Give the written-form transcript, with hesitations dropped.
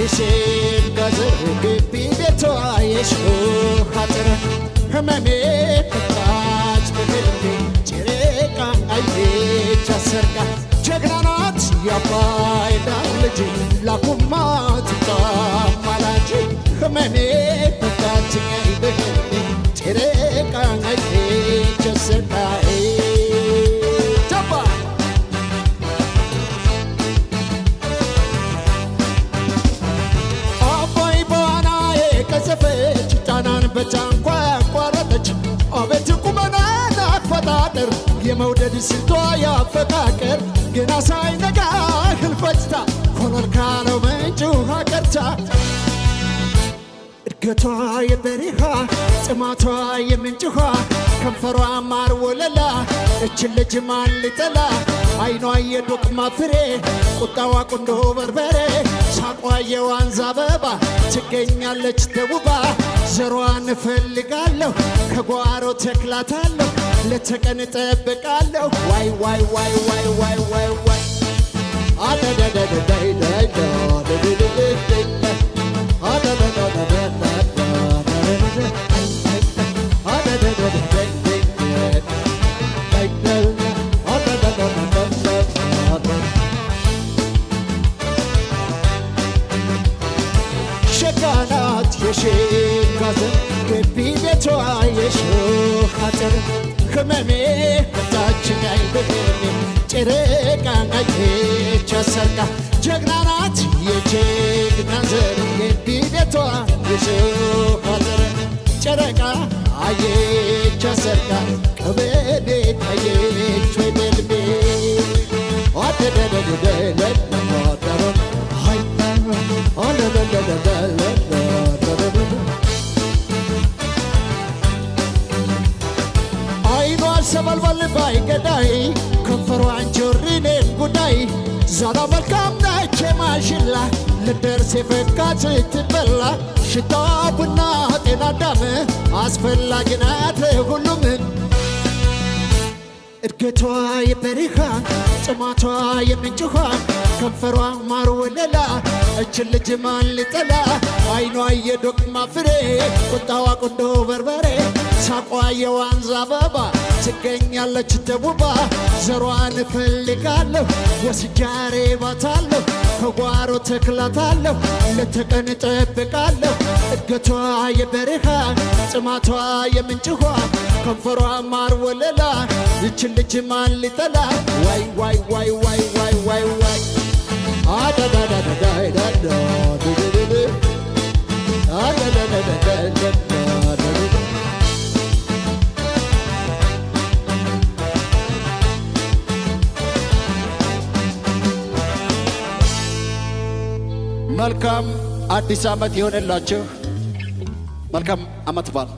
ትሽን ጋዘር ግቢ ቤቷ የሾህ አጥር ህመሜ መጣች በህልሜ ጨረቃ አየች አሰርቃ ጀግና ናት የአባይ ዳር ልጅ ላኩማት ታማላጅ ህመሜ መጣች በህልሜ ጨረቃ አየች አሰርቃ በታንኳ ያቋረጠች አቤት ቁመናን አፈጣጠር የመውደድ ስልቷ ያፈቃቀር ገና ሳይነጋ ህልፈጅታ ኮሎል ካለው ምንጭ ውሃ ቀርታ እድገቷ የበረሃ ጥማቷ የምንጭ ውሃ ከንፈሯ ማር ወለላ እችን ልጅ ማን ሊጠላ አይኗ የዶቅማ ፍሬ ቁጣዋ ቁንዶ በርበሬ ሳቋ የዋንዛ አበባ ትገኛለች ተውባ ዘሯን እፈልጋለሁ ከጓሮ ተክላታለሁ ለተቀን እጠብቃለሁ ዋይ ዋይ ዋይ ዋይ ዋይ ዋይ ዋይ ሸጋናት የሺህ ጋዘር ግቢ ቤቷ የሾህ አጥር ህመሜ መጣችኝ በህልሜ ጨረቃ አየች አሰርቃ ጀግና ናት የጀግና ዘር ግቢ ቤቷ የሾህ አጥር ጨረቃ አየች አሰርቃ ቀበሌ አየች ወይ በልቤ አይኗ ሰበልበል ባይ ገዳይ ከንፈሯን ጆሪኔን ጉዳይ ዛላ መልካም ነች ማሽላ ልደርስ የፈካት ትበላ ሽታዋ ቡና ጤና ዳም አስፈላጊ ናት ሁሉም እድገቷ የበረሃ ጥማቷ የምንጭ ውሃ ከንፈሯ ማር ወለላ እችን ልጅ ማን ሊጠላ አይኗ የዶቅማ ፍሬ ቁጣዋ ቁንዶ በርበሬ ሳቋ የዋንዛ አበባ ትገኛለች ተውባ ዘሯን እፈልጋለሁ ወስጃሬ ባታለሁ ከጓሮ ተክላታለሁ ለተቀን እጠብቃለሁ እድገቷ የበረሃ ጥማቷ የምንጭ ውሃ ከንፈሯ ማር ወለላ ይችን ልጅ ማን ሊጠላ ዋይ ዋይ ዋይ ዋይ ዋይ ዋይ ዋይ መልካም አዲስ ዓመት ይሆንላችሁ። መልካም ዓመት በዓል